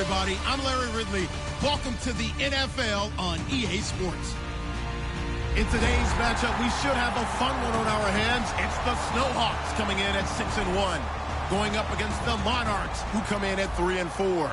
everybody. I'm Larry Ridley. Welcome to the NFL on EA Sports. In today's matchup, we should have a fun one on our hands. It's the Snowhawks coming in at 6-1, going up against the Monarchs, who come in at 3-4.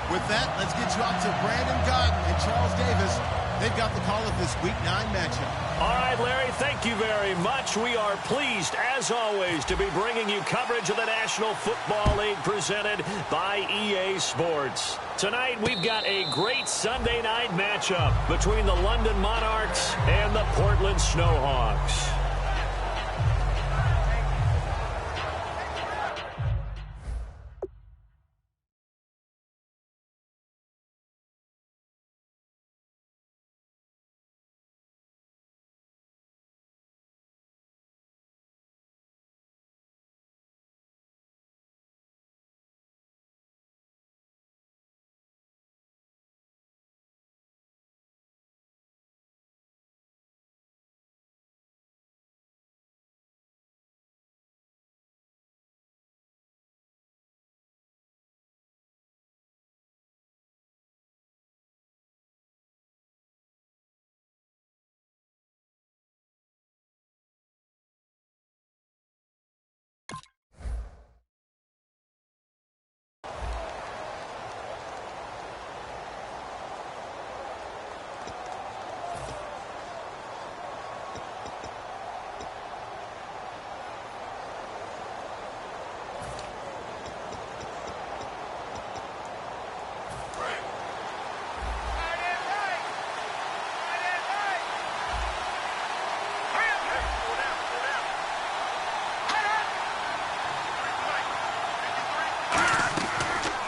With that, let's get you out to Brandon Godden and Charles Davis. They've got the call of this Week 9 matchup. All right, Larry, thank you very much. We are pleased, as always, to be bringing you coverage of the National Football League presented by EA Sports. Tonight, we've got a great Sunday night matchup between the London Monarchs and the Portland Snowhawks.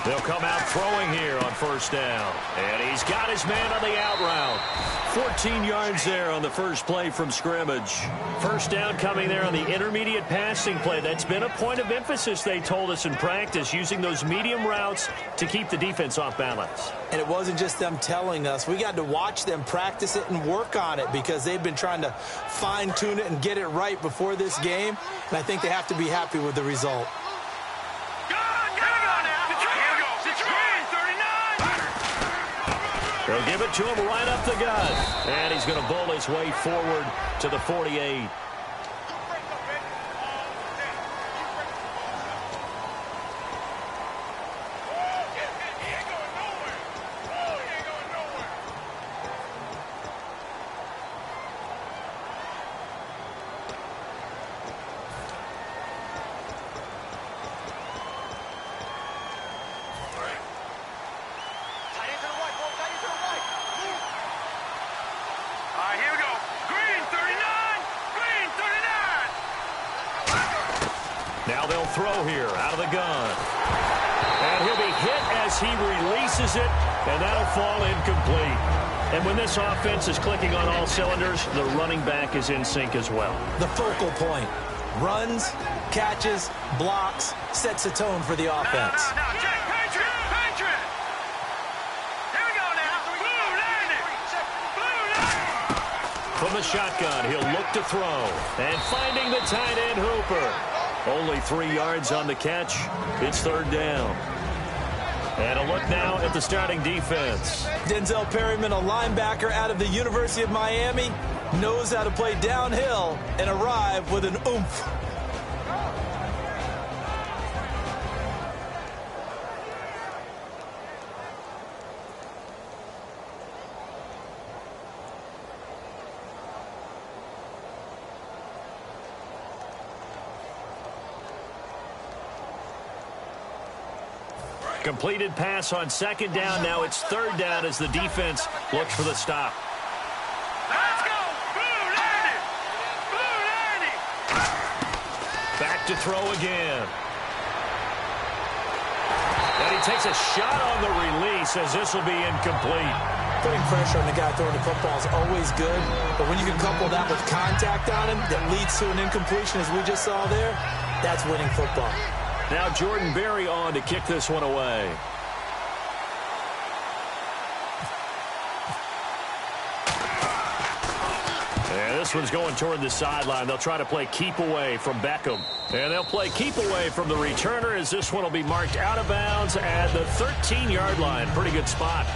They'll come out throwing here on first down. And he's got his man on the out route. 14 yards there on the first play from scrimmage. First down coming there on the intermediate passing play. That's been a point of emphasis, they told us in practice, using those medium routes to keep the defense off balance. And it wasn't just them telling us. We got to watch them practice it and work on it because they've been trying to fine-tune it and get it right before this game. And I think they have to be happy with the result. They'll give it to him right up the gut. And he's going to bowl his way forward to the 48. Now they'll throw here out of the gun. And he'll be hit as he releases it, and that'll fall incomplete. And when this offense is clicking on all cylinders, the running back is in sync as well. The focal point. Runs, catches, blocks, sets the tone for the offense. Now, Jack, Patriot! Here we go now. Blue landing! From the shotgun, he'll look to throw. And finding the tight end Hooper. Only 3 yards on the catch. It's third down. And a look now at the starting defense. Denzel Perryman, a linebacker out of the University of Miami, knows how to play downhill and arrive with an oomph. Completed pass on second down. Now it's third down as the defense looks for the stop. Let's go! Blue landing! Blue landing! Back to throw again. And he takes a shot on the release as this will be incomplete. Putting pressure on the guy throwing the football is always good, but when you can couple that with contact on him that leads to an incompletion, as we just saw there, that's winning football. Now Jordan Berry on to kick this one away. And this one's going toward the sideline. They'll try to play keep away from Beckham. And they'll play keep away from the returner as this one will be marked out of bounds at the 13-yard line. Pretty good spot.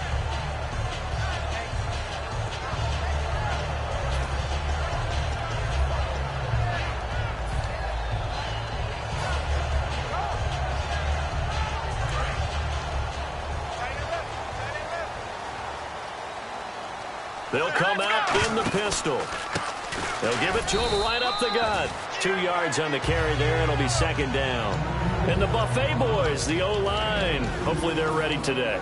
They'll come out in the pistol. They'll give it to him right up the gut. 2 yards on the carry there, and it'll be second down. And the Buffet boys, the O-line, hopefully they're ready today.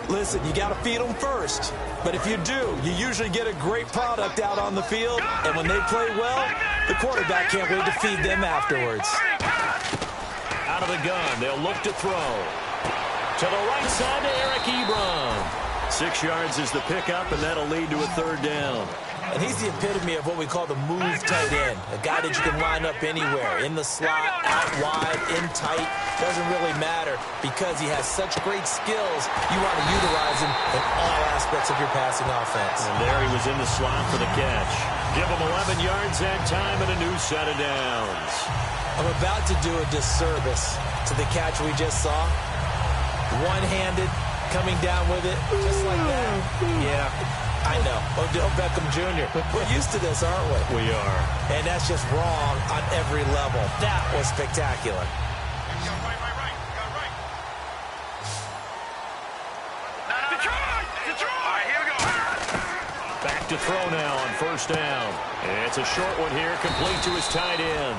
Listen, you got to feed them first. But if you do, you usually get a great product out on the field. And when they play well, the quarterback can't wait to feed them afterwards. Out of the gun, they'll look to throw. To the right side to Eric Ebron. 6 yards is the pickup, and that'll lead to a third down. And he's the epitome of what we call the move tight end, a guy that you can line up anywhere, in the slot, out wide, in tight, doesn't really matter because he has such great skills. You want to utilize him in all aspects of your passing offense. And there he was in the slot for the catch. Give him 11 yards that time and a new set of downs. I'm about to do a disservice to the catch we just saw. One-handed, coming down with it, just like that. Yeah, I know. Odell Beckham Jr. We're used to this, aren't we? We are. And that's just wrong on every level. That was spectacular. Detroit! All right, here we go. Back to throw now on first down. And it's a short one here, complete to his tight end.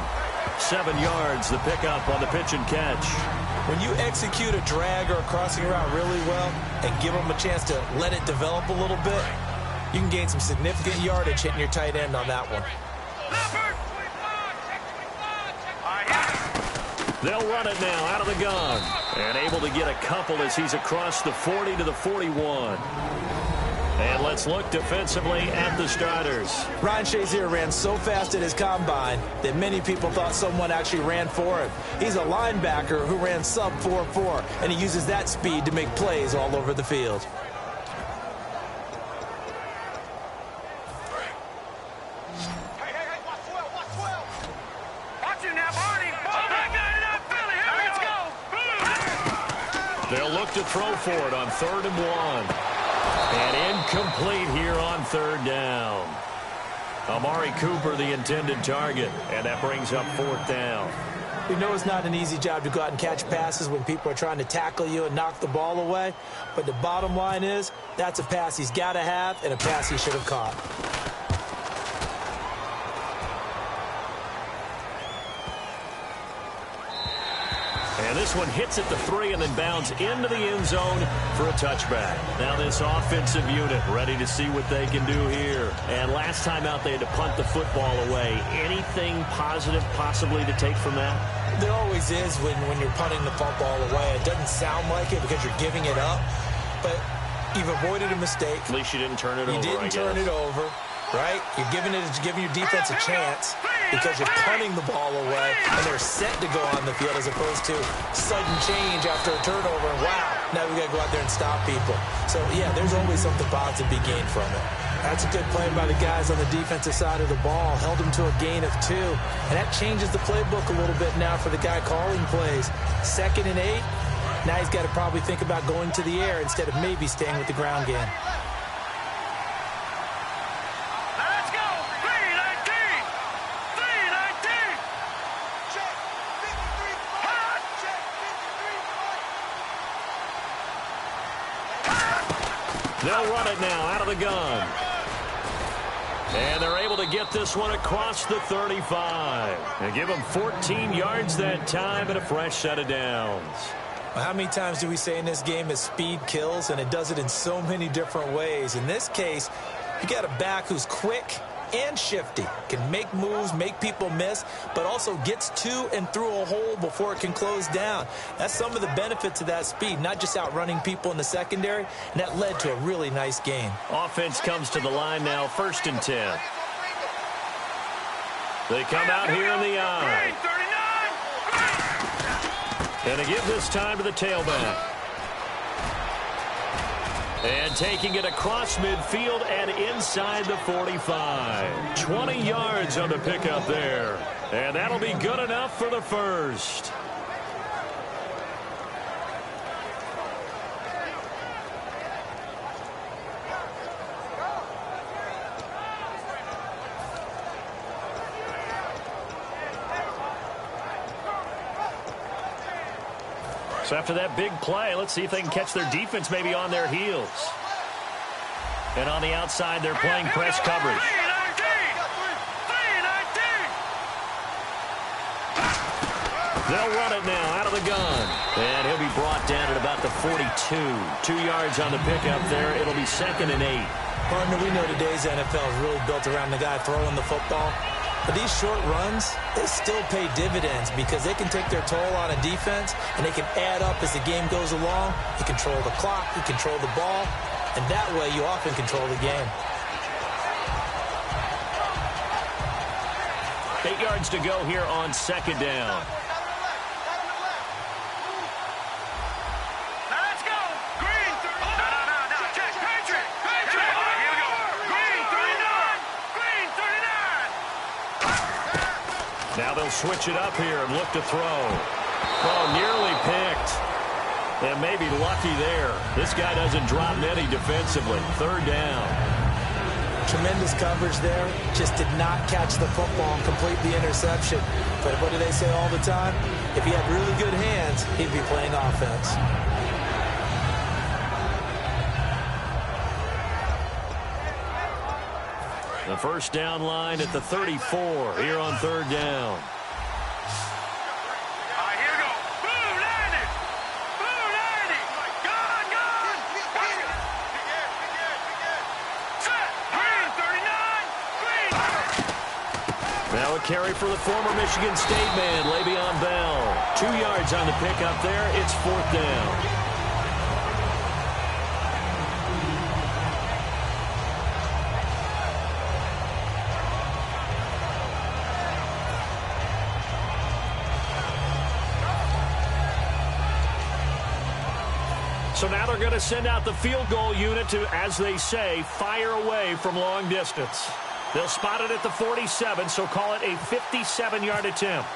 7 yards, the pickup on the pitch and catch. When you execute a drag or a crossing route really well and give them a chance to let it develop a little bit, you can gain some significant yardage hitting your tight end on that one. They'll run it now out of the gun. And able to get a couple as he's across the 40 to the 41. And let's look defensively at the starters. Ryan Shazier ran so fast at his combine that many people thought someone actually ran for him. He's a linebacker who ran sub 4.4, and he uses that speed to make plays all over the field. They'll look to throw for it on 3rd and 1. And incomplete here on 3rd down. Amari Cooper, the intended target, and that brings up 4th down. We know it's not an easy job to go out and catch passes when people are trying to tackle you and knock the ball away, but the bottom line is that's a pass he's got to have and a pass he should have caught. And this one hits at the 3 and then bounds into the end zone for a touchback. Now this offensive unit ready to see what they can do here. And last time out they had to punt the football away. Anything positive possibly to take from that? There always is when you're punting the football away. It doesn't sound like it because you're giving it up, but you've avoided a mistake. At least you didn't turn it over. You didn't turn it over, right? You're giving your defense a chance because you're punting the ball away and they're set to go on the field as opposed to sudden change after a turnover. Wow, now we got to go out there and stop people. So, yeah, there's always something positive to be gained from it. That's a good play by the guys on the defensive side of the ball. Held them to a gain of 2. And that changes the playbook a little bit now for the guy calling plays. 2nd and 8. Now he's got to probably think about going to the air instead of maybe staying with the ground game. They'll run it now out of the gun. And they're able to get this one across the 35. And give them 14 yards that time and a fresh set of downs. Well, how many times do we say in this game that speed kills, and it does it in so many different ways? In this case, you got a back who's quick and shifty, can make moves, make people miss, but also gets to and through a hole before it can close down. That's some of the benefits of that speed, not just outrunning people in the secondary, and that led to a really nice game. Offense comes to the line now, 1st and 10. They come out here in the eye. And they give this time to the tailback. And taking it across midfield and inside the 45. 20 yards on the pickup there. And that'll be good enough for the first. So after that big play, let's see if they can catch their defense maybe on their heels. And on the outside, they're playing press coverage. They'll run it now out of the gun. And he'll be brought down at about the 42. 2 yards on the pickup there. It'll be 2nd and 8. Partner, we know today's NFL is really built around the guy throwing the football. But these short runs, they still pay dividends because they can take their toll on a defense and they can add up as the game goes along. You control the clock, you control the ball, and that way you often control the game. 8 yards to go here on 2nd down. Let's go. Green. No. Check. Patriot. Here we go. Green 39. Green 39. Now they'll switch it up here and look to throw. Oh, nearly picked. And maybe lucky there. This guy doesn't drop many defensively. 3rd down. Tremendous coverage there. Just did not catch the football and complete the interception. But what do they say all the time? If he had really good hands, he'd be playing offense. The first down line at the 34 here on 3rd down. Here we go. Boom, landed. Gone. Set. Green 39. Green. Now a carry for the former Michigan State man, Le'Veon Bell. 2 yards on the pickup there. It's 4th down. So now they're going to send out the field goal unit to, as they say, fire away from long distance. They'll spot it at the 47, so call it a 57-yard attempt.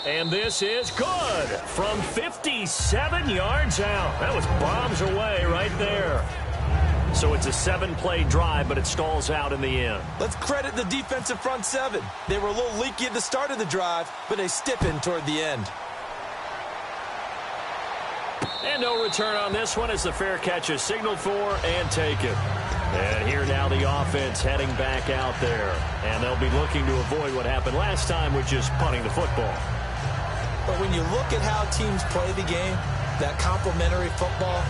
And this is good from 57 yards out. That was bombs away right there. So it's a 7-play drive, but it stalls out in the end. Let's credit the defensive front seven. They were a little leaky at the start of the drive, but they stiffened toward the end. And no return on this one as the fair catch is signaled for and taken. And here now the offense heading back out there. And they'll be looking to avoid what happened last time, which is punting the football. But when you look at how teams play the game, that complementary football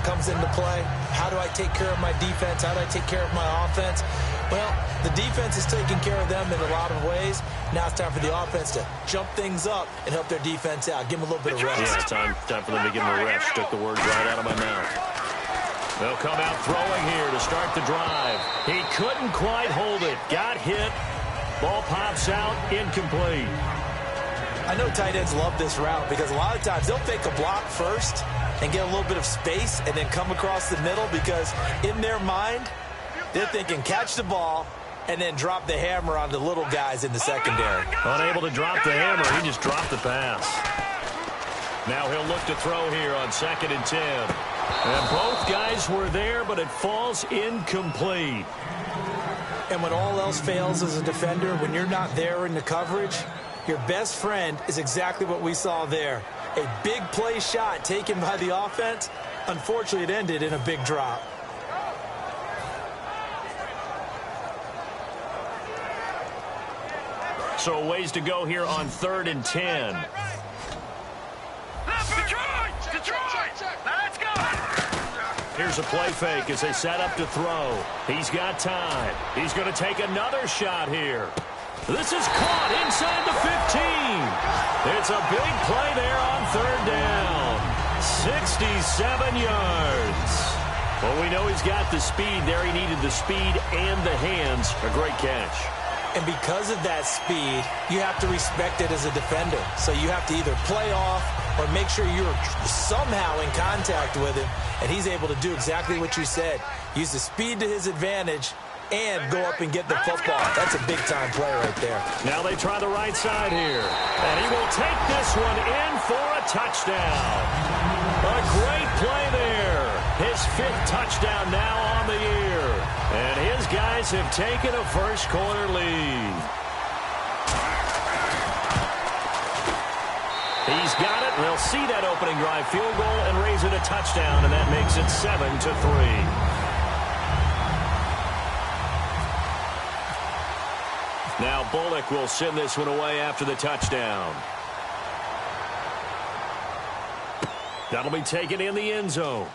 comes into play. How do I take care of my defense? How do I take care of my offense? Well, the defense is taking care of them in a lot of ways. Now it's time for the offense to jump things up and help their defense out. Give them a little bit of rest. Yeah, time for them to give them a rest. Took the words right out of my mouth. They'll come out throwing here to start the drive. He couldn't quite hold it. Got hit. Ball pops out. Incomplete. I know tight ends love this route because a lot of times they'll fake a block first and get a little bit of space and then come across the middle because in their mind, they're thinking catch the ball and then drop the hammer on the little guys in the secondary. Unable to drop the hammer, he just dropped the pass. Now he'll look to throw here on 2nd and 10. And both guys were there, but it falls incomplete. And when all else fails as a defender, when you're not there in the coverage, your best friend is exactly what we saw there. A big play shot taken by the offense. Unfortunately, it ended in a big drop. So a ways to go here on 3rd and 10. Detroit! Let's go! Here's a play fake as they set up to throw. He's got time. He's going to take another shot here. This is caught inside the 15. It's a big play there on 3rd down. 67 yards. Well, we know he's got the speed there. He needed the speed and the hands. A great catch. And because of that speed, you have to respect it as a defender. So you have to either play off or make sure you're somehow in contact with him, and he's able to do exactly what you said. Use the speed to his advantage and go up and get the football. That's a big-time play right there. Now they try the right side here. And he will take this one in for a touchdown. A great play there. His 5th touchdown now on the year. And his guys have taken a first-quarter lead. He's got it. They'll see that opening drive field goal and raise it a touchdown, and that makes it 7-3. Now Bullock will send this one away after the touchdown. That'll be taken in the end zone.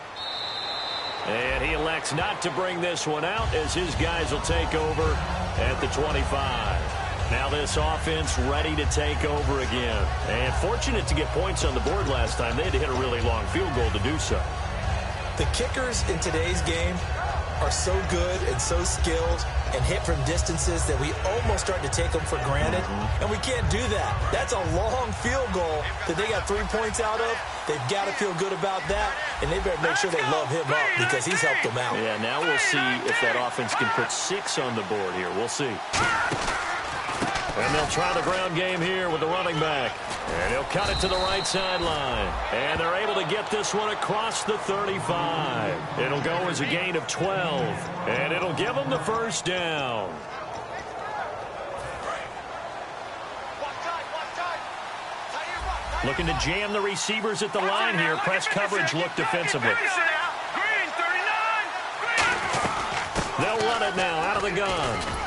And he elects not to bring this one out as his guys will take over at the 25. Now this offense ready to take over again. And fortunate to get points on the board last time. They had to hit a really long field goal to do so. The kickers in today's game are so good and so skilled and hit from distances that we almost start to take them for granted, and we can't do that. That's a long field goal that they got 3 points out of. They've got to feel good about that, and they better make sure they love him up because he's helped them out. Yeah, now we'll see if that offense can put 6 on the board here. We'll see. And they'll try the ground game here with the running back. And he'll cut it to the right sideline. And they're able to get this one across the 35. It'll go as a gain of 12. And it'll give them the first down. Looking to jam the receivers at the line here. Press coverage look defensively. They'll run it now out of the gun.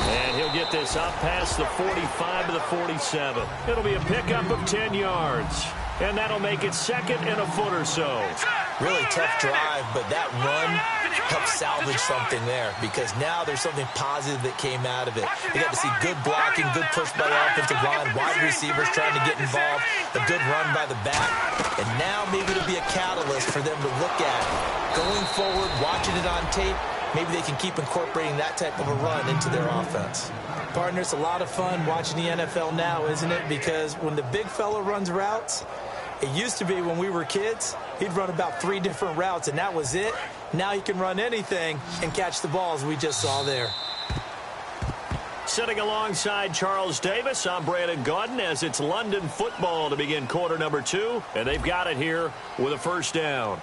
And he'll get this up past the 45 to the 47. It'll be a pickup of 10 yards. And that'll make it 2nd and a foot or so. Really tough drive, but that run helped salvage something there because now there's something positive that came out of it. You got to see good blocking, good push by the offensive line, wide receivers trying to get involved, a good run by the back. And now maybe it'll be a catalyst for them to look at going forward, watching it on tape. Maybe they can keep incorporating that type of a run into their offense. Partner, it's a lot of fun watching the NFL now, isn't it? Because when the big fella runs routes, it used to be when we were kids, he'd run about 3 different routes, and that was it. Now he can run anything and catch the balls we just saw there. Sitting alongside Charles Davis, I'm Brandon Gaudin as it's London football to begin quarter number 2, and they've got it here with a first down.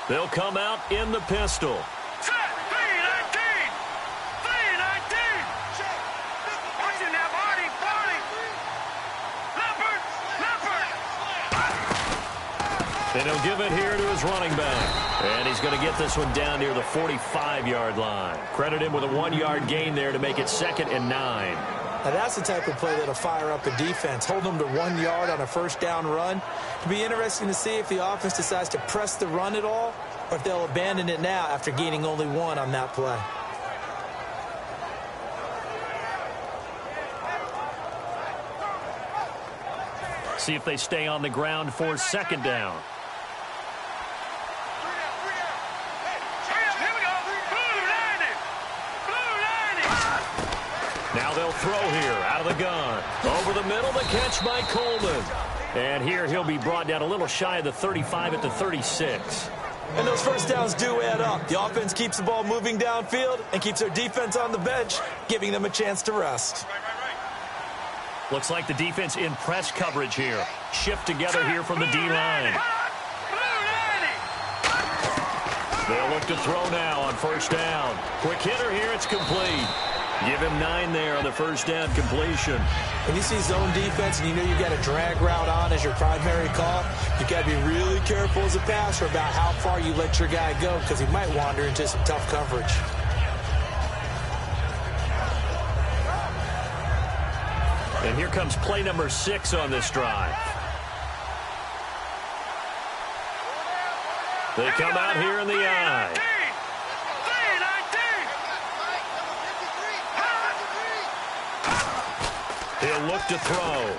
They'll come out in the pistol. Set, 3-19. 3-19. Watching that body. Leopard. And he'll give it here to his running back. And he's going to get this one down near the 45-yard line. Credit him with a 1-yard gain there to make it 2nd and 9. Now that's the type of play that'll fire up a defense. Hold them to 1 yard on a first down run. It'll be interesting to see if the offense decides to press the run at all or if they'll abandon it now after gaining only 1 on that play. See if they stay on the ground for 2nd down. Now they'll throw here out of the gun. Over the middle, the catch by Coleman. And here he'll be brought down a little shy of the 35 at the 36. And those first downs do add up. The offense keeps the ball moving downfield and keeps their defense on the bench, giving them a chance to rest. Looks like the defense in press coverage here. Shift together here from the D-line. They'll look to throw now on first down. Quick hitter here, it's complete. Give him 9 there on the first down completion. When you see zone defense and you know you've got a drag route on as your primary call, you've got to be really careful as a passer about how far you let your guy go because he might wander into some tough coverage. And here comes play number 6 on this drive. They come out here in the I. Look to throw.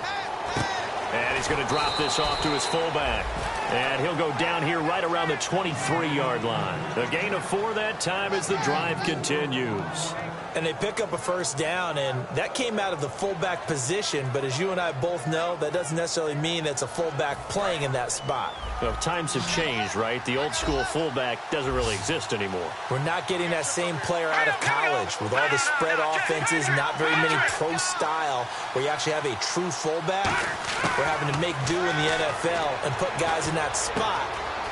And he's going to drop this off to his fullback. And he'll go down here right around the 23-yard line. A gain of 4 that time as the drive continues. And they pick up a first down, and that came out of the fullback position. But as you and I both know, that doesn't necessarily mean it's a fullback playing in that spot. Well, times have changed, right? The old-school fullback doesn't really exist anymore. We're not getting that same player out of college. With all the spread offenses, not very many pro style, where you actually have a true fullback. We're having to make do in the NFL and put guys in that spot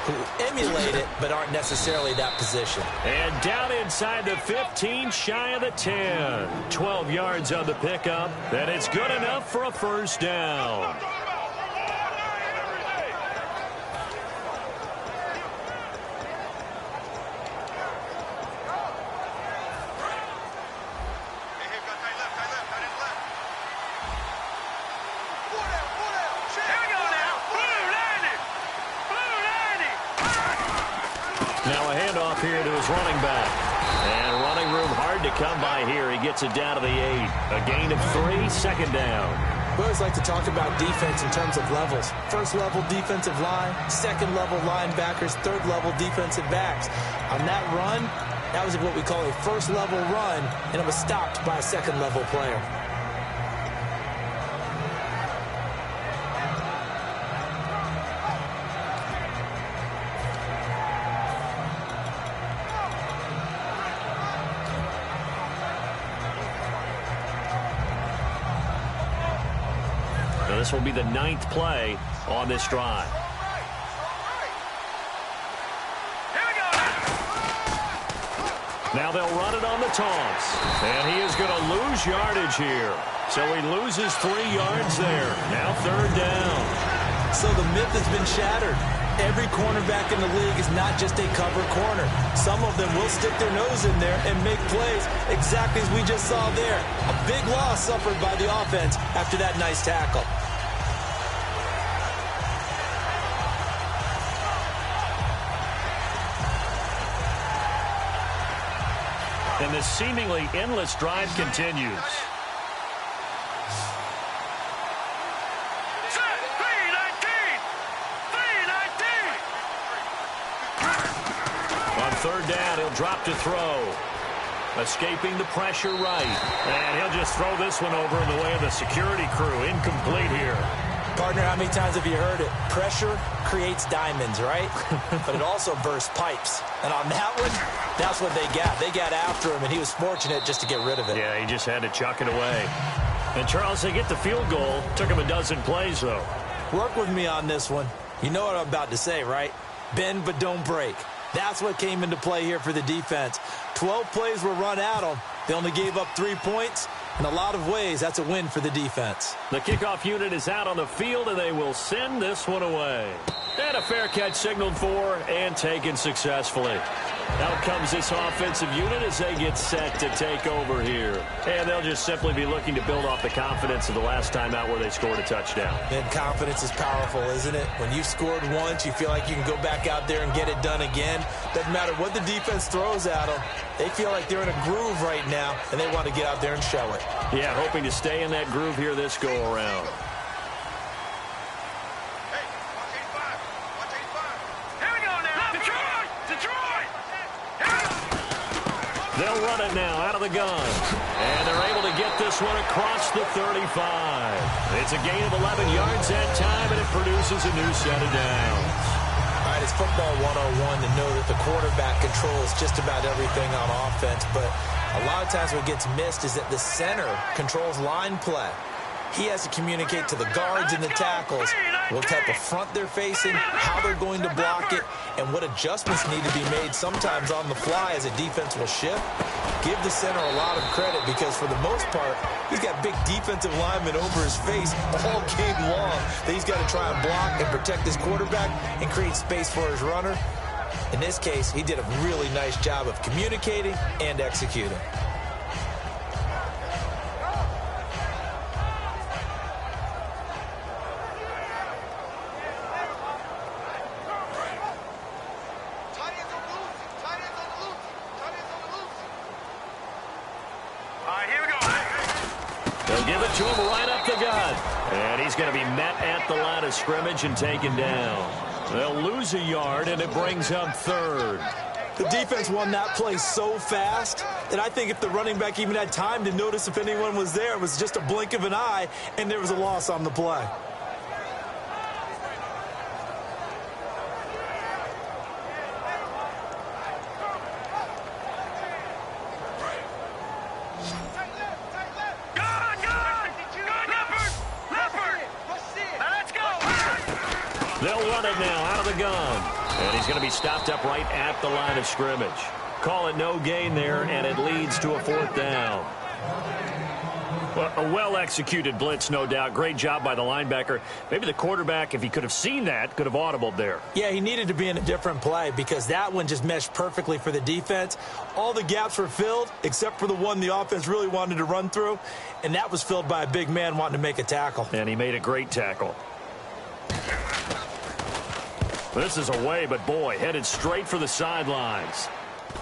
who emulate it but aren't necessarily that position. And down inside the 15, shy of the 10. 12 yards on the pickup. That it's good enough for a first down. Now a handoff here to his running back. And running room hard to come by here. He gets it down to the 8. A gain of 3, second down. We always like to talk about defense in terms of levels. First level defensive line, second level linebackers, third level defensive backs. On that run, that was what we call a first level run, and it was stopped by a second level player. This will be the 9th play on this drive. Now they'll run it on the toss. And he is going to lose yardage here. So he loses 3 yards there. Now third down. So the myth has been shattered. Every cornerback in the league is not just a cover corner. Some of them will stick their nose in there and make plays exactly as we just saw there. A big loss suffered by the offense after that nice tackle. And this seemingly endless drive continues. On third down, he'll drop to throw. Escaping the pressure right. And he'll just throw this one over in the way of the security crew. Incomplete here. Partner, how many times have you heard it? Pressure creates diamonds, right? But it also bursts pipes. And on that one, that's what they got. They got after him, and he was fortunate just to get rid of it. Yeah, he just had to chuck it away. And, Charles, they get the field goal. Took him a dozen plays, though. Work with me on this one. You know what I'm about to say, right? Bend but don't break. That's what came into play here for the defense. 12 plays were run at them. They only gave up 3 points. In a lot of ways, that's a win for the defense. The kickoff unit is out on the field, and they will send this one away. And a fair catch signaled for and taken successfully. Out comes this offensive unit as they get set to take over here. And they'll just simply be looking to build off the confidence of the last time out where they scored a touchdown. And confidence is powerful, isn't it? When you've scored once, you feel like you can go back out there and get it done again. Doesn't matter what the defense throws at them. They feel like they're in a groove right now, and they want to get out there and show it. Yeah, hoping to stay in that groove here this go-around. They'll run it now out of the gun. And they're able to get this one across the 35. It's a gain of 11 yards that time, and it produces a new set of downs. All right, it's football 101 to know that the quarterback controls just about everything on offense. But a lot of times what gets missed is that the center controls line play. He has to communicate to the guards and the tackles what type of front they're facing, how they're going to block it, and what adjustments need to be made sometimes on the fly as a defense will shift. Give the center a lot of credit because for the most part, he's got big defensive linemen over his face all game long that he's got to try and block and protect his quarterback and create space for his runner. In this case, he did a really nice job of communicating and executing. They'll give it to him right up the the gun. And he's going to be met at the line of scrimmage and taken down. They'll lose a yard, and it brings up third. The defense won that play so fast that I think if the running back even had time to notice if anyone was there, it was just a blink of an eye, and there was a loss on the play. They'll run it now out of the gun. And he's going to be stopped up right at the line of scrimmage. Call it no gain there, and it leads to a fourth down. Well, a well-executed blitz, no doubt. Great job by the linebacker. Maybe the quarterback, if he could have seen that, could have audibled there. Yeah, he needed to be in a different play because that one just meshed perfectly for the defense. All the gaps were filled except for the one the offense really wanted to run through, and that was filled by a big man wanting to make a tackle. And he made a great tackle. This is away, but boy, headed straight for the sidelines.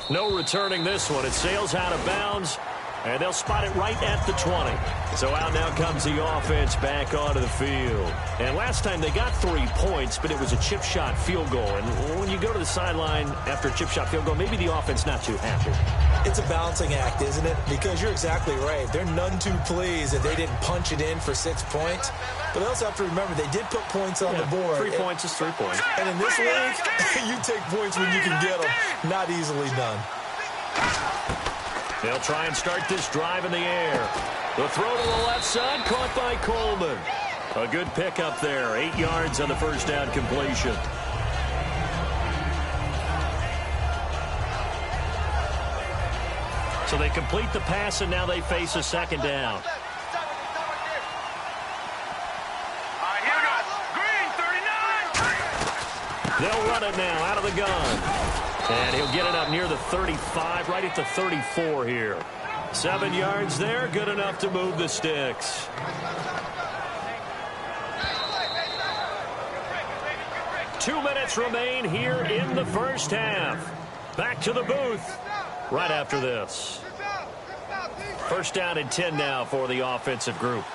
No returning this one. It sails out of bounds, and they'll spot it right at the 20. So out now comes the offense back onto the field. And last time they got 3 points, but it was a chip shot field goal. And when you go to the sideline after a chip shot field goal, maybe the offense not too happy. It's a balancing act, isn't it? Because you're exactly right. They're none too pleased that they didn't punch it in for 6 points. But they also have to remember they did put points on the board. 3 points is 3 points. And in this league, you take points when you can get them. Not easily done. They'll try and start this drive in the air. The throw to the left side, caught by Coleman. A good pickup there. 8 yards on the first down completion. So they complete the pass, and now they face a second down. They'll run it now out of the gun. And he'll get it up near the 35, right at the 34 here. 7 yards there, good enough to move the sticks. Two minutes remain here in the first half. Back to the booth right after this. First down and 10 now for the offensive group.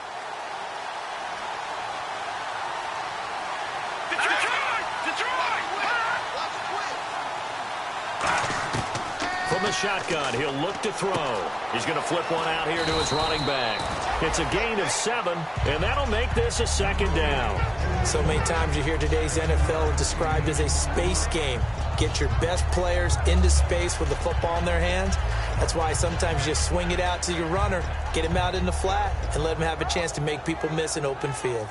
From the shotgun, he'll look to throw. He's going to flip one out here to his running back. It's a gain of 7, and that'll make this a second down. So many times you hear today's NFL described as a space game. Get your best players into space with the football in their hands. That's why sometimes you just swing it out to your runner, get him out in the flat, and let him have a chance to make people miss an open field.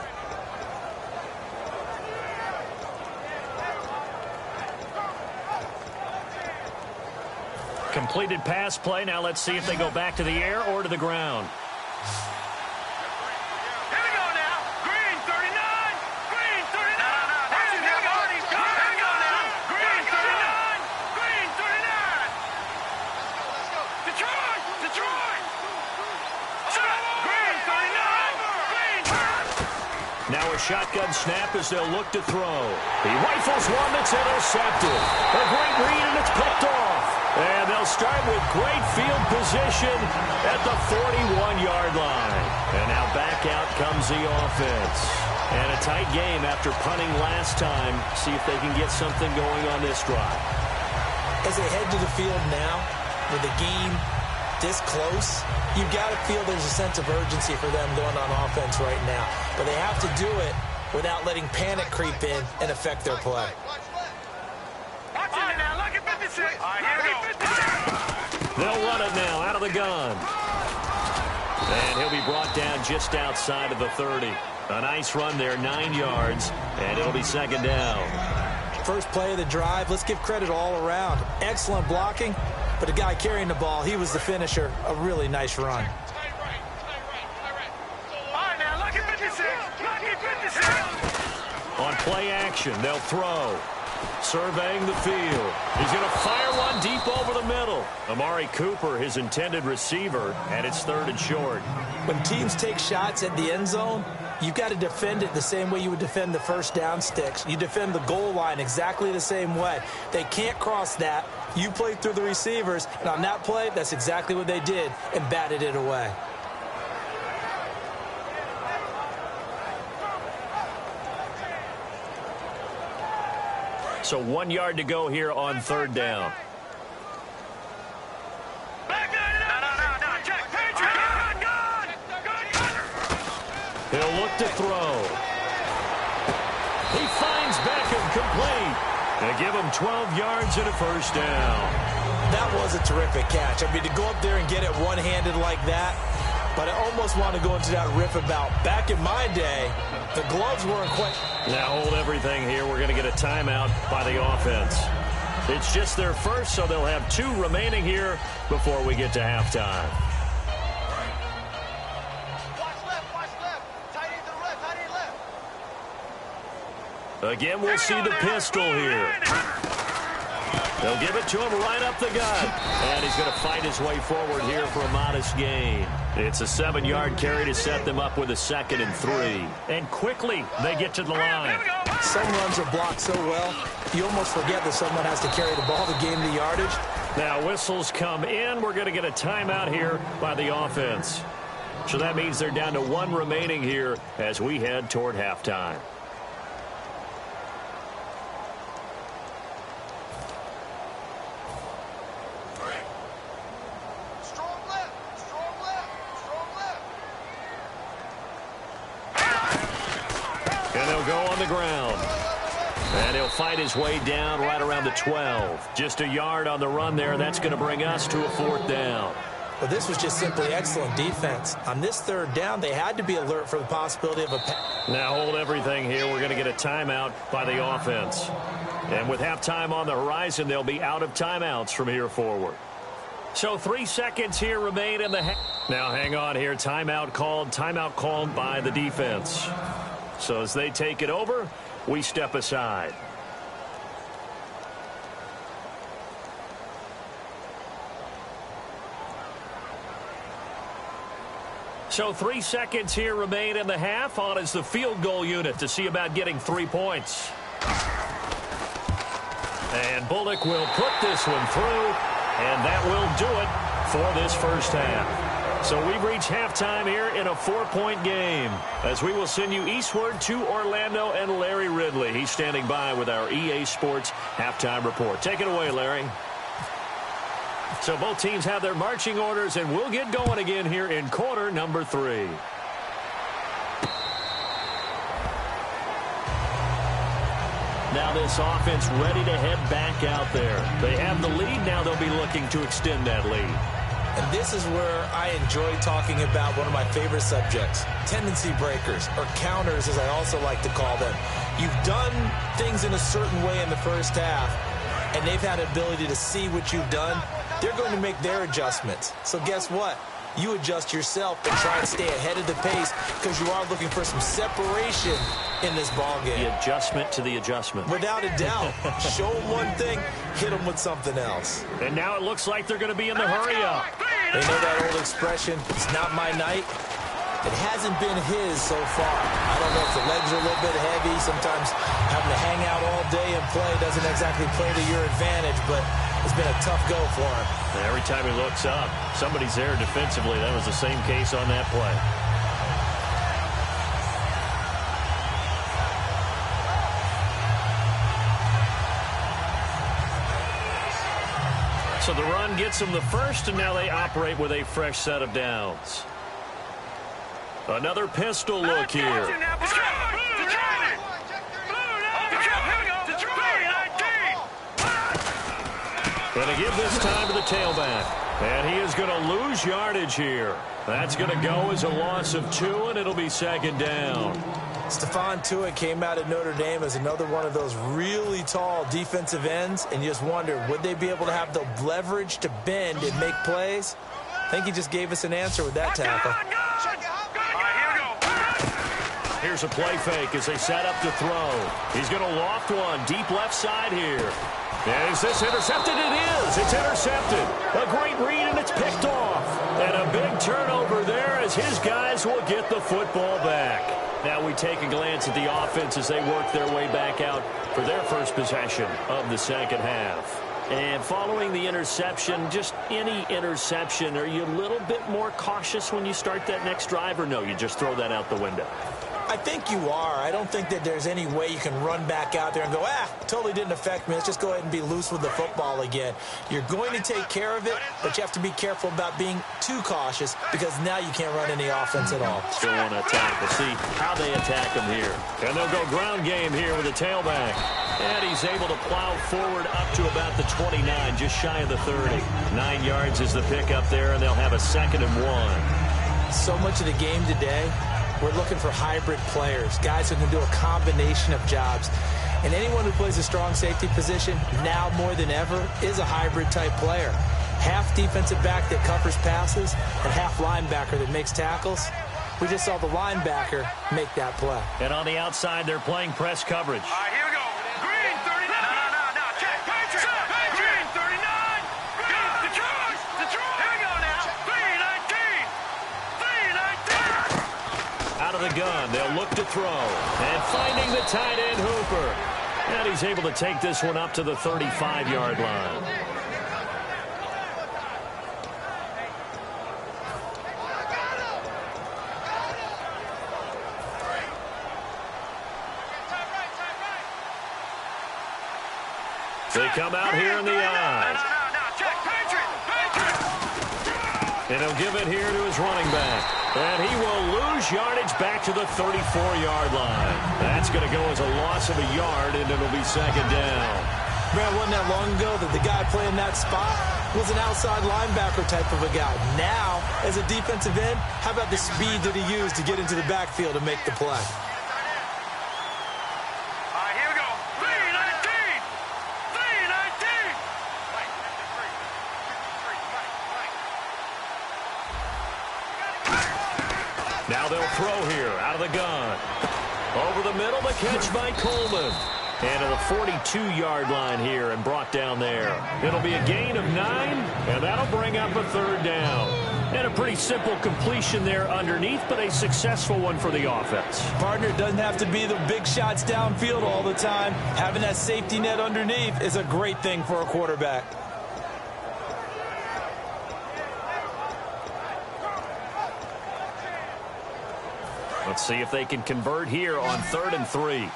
Completed pass play. Now let's see if they go back to the air or to the ground. Here we go now. Green 39. Green 39. Here we go now. Green 39. Green 39. Detroit. Detroit. Green 39. Green. Now a shotgun snap as they'll look to throw. He rifles one that's intercepted. A great read, and it's picked off. And they'll start with great field position at the 41-yard line. And now back out comes the offense. And a tight game after punting last time. See if they can get something going on this drive. As they head to the field now, with the game this close, you've got to feel there's a sense of urgency for them going on offense right now. But they have to do it without letting panic creep in and affect their play. They'll run it now out of the gun. And he'll be brought down just outside of the 30. A nice run there, 9 yards, and it'll be second down. First play of the drive, let's give credit all around. Excellent blocking, but the guy carrying the ball, he was the finisher. A really nice run. On play action, they'll throw. Surveying the field. He's going to fire one deep over the middle. Amari Cooper, his intended receiver, and it's 3rd and short. When teams take shots at the end zone, you've got to defend it the same way you would defend the first down sticks. You defend the goal line exactly the same way. They can't cross that. You play through the receivers, and on that play, that's exactly what they did and batted it away. So 1 yard to go here on third down. He'll look to throw. He finds Beckham complete. They give him 12 yards and a first down. That was a terrific catch. I mean, to go up there and get it one-handed like that, but I almost want to go into that riff about back in my day, the gloves weren't quite. Now hold everything here. We're going to get a timeout by the offense. It's just their first, so they'll have 2 remaining here before we get to halftime. Again, we'll see the pistol here. They'll give it to him right up the gut. And he's going to fight his way forward here for a modest gain. It's a 7-yard carry to set them up with a 2nd and 3. And quickly, they get to the line. Some runs are blocked so well, you almost forget that someone has to carry the ball to gain the yardage. Now whistles come in. We're going to get a timeout here by the offense. So that means they're down to 1 remaining here as we head toward halftime. And they'll go on the ground. And he'll fight his way down right around the 12. Just a yard on the run there. That's going to bring us to a 4th down. Well, this was just simply excellent defense. On this 3rd down, they had to be alert for the possibility of a pass. Now hold everything here. We're going to get a timeout by the offense. And with halftime on the horizon, they'll be out of timeouts from here forward. So 3 seconds here remain in the Now hang on here. Timeout called by the defense. So as they take it over, we step aside. So 3 seconds here remain in the half. On is the field goal unit to see about getting 3 points. And Bullock will put this one through, and that will do it for this first half. So we've reached halftime here in a 4-point game as we will send you eastward to Orlando and Larry Ridley. He's standing by with our EA Sports halftime report. Take it away, Larry. So both teams have their marching orders, and we'll get going again here in quarter number 3. Now this offense ready to head back out there. They have the lead. Now they'll be looking to extend that lead. And this is where I enjoy talking about one of my favorite subjects, tendency breakers, or counters as I also like to call them. You've done things in a certain way in the first half, and they've had an ability to see what you've done. They're going to make their adjustments. So guess what? You adjust yourself and try and stay ahead of the pace because you are looking for some separation in this ball game. The adjustment to the adjustment. Without a doubt. Show them one thing, hit them with something else. And now it looks like they're going to be in the hurry up. They know that old expression, it's not my night. It hasn't been his so far. I don't know if the legs are a little bit heavy. Sometimes having to hang out all day and play doesn't exactly play to your advantage, but it's been a tough go for him. And every time he looks up, somebody's there defensively. That was the same case on that play. So the run gets them the first, and now they operate with a fresh set of downs. Another pistol look here. Going to give this time to the tailback. And he is going to lose yardage here. That's going to go as a loss of 2, and it'll be 2nd down. Stephon Tuitt came out of Notre Dame as another one of those really tall defensive ends, and you just wonder, would they be able to have the leverage to bend and make plays? I think he just gave us an answer with that tackle. Here's a play fake as they set up to throw. He's going to loft one deep left side here. And is this intercepted? It is. It's intercepted. A great read, and it's picked off. And a big turnover there as his guys will get the football back. Now we take a glance at the offense as they work their way back out for their first possession of the second half. And following the interception, just any interception, are you a little bit more cautious when you start that next drive, or no, you just throw that out the window? I think you are. I don't think that there's any way you can run back out there and go, totally didn't affect me. Let's just go ahead and be loose with the football again. You're going to take care of it, but you have to be careful about being too cautious because now you can't run any offense at all. Still want to attack. We'll see how they attack him here. And they'll go ground game here with a tailback. And he's able to plow forward up to about the 29, just shy of the 30. 9 yards is the pickup there, and they'll have a 2nd and 1. So much of the game today, we're looking for hybrid players, guys who can do a combination of jobs. And anyone who plays a strong safety position, now more than ever, is a hybrid-type player. Half defensive back that covers passes and half linebacker that makes tackles. We just saw the linebacker make that play. And on the outside, they're playing press coverage. All right, here we go. Green 39. No. Check. Patriot. Green 39. Green. Detroit. Here we go now. 319. Out of the gun, they'll look to throw. And finding the tight end, Hooper. And he's able to take this one up to the 35-yard line. They come out here in the I. Check. Patriot. And he'll give it here to his running back. And he will lose yardage back to the 34-yard line. That's going to go as a loss of a yard, and it'll be 2nd down. Man, wasn't that long ago that the guy playing that spot was an outside linebacker type of a guy. Now, as a defensive end, how about the speed that he used to get into the backfield to make the play? Now they'll throw here out of the gun. Over the middle, the catch by Coleman. And to the 42-yard line here and brought down there. It'll be a gain of 9, and that'll bring up a 3rd down. And a pretty simple completion there underneath, but a successful one for the offense. Partner, it doesn't have to be the big shots downfield all the time. Having that safety net underneath is a great thing for a quarterback. Let's see if they can convert here on 3rd and 3.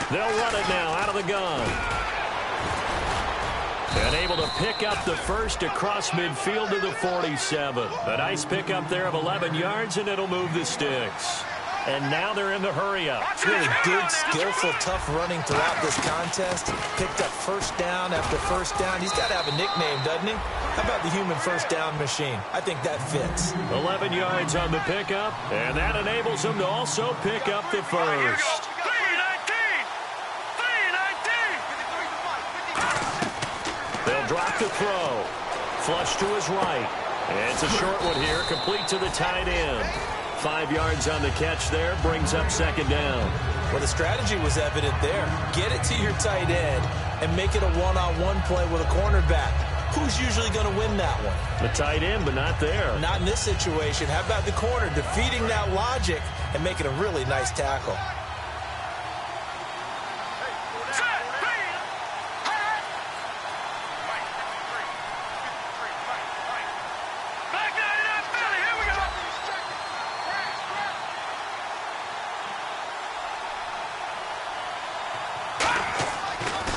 They'll run it now out of the gun. And able to pick up the first across midfield to the 47. A nice pickup there of 11 yards, and it'll move the sticks. And now they're in the hurry-up. Really good, skillful, tough running throughout this contest. Picked up first down after first down. He's got to have a nickname, doesn't he? How about the human first down machine? I think that fits. 11 yards on the pickup, and that enables him to also pick up the first. They'll drop the throw. Flush to his right. And it's a short one here, complete to the tight end. 5 yards on the catch there, brings up 2nd down. Well, the strategy was evident there. Get it to your tight end and make it a one-on-one play with a cornerback. Who's usually going to win that one? The tight end, but not there. Not in this situation. How about the corner defeating that logic and making a really nice tackle?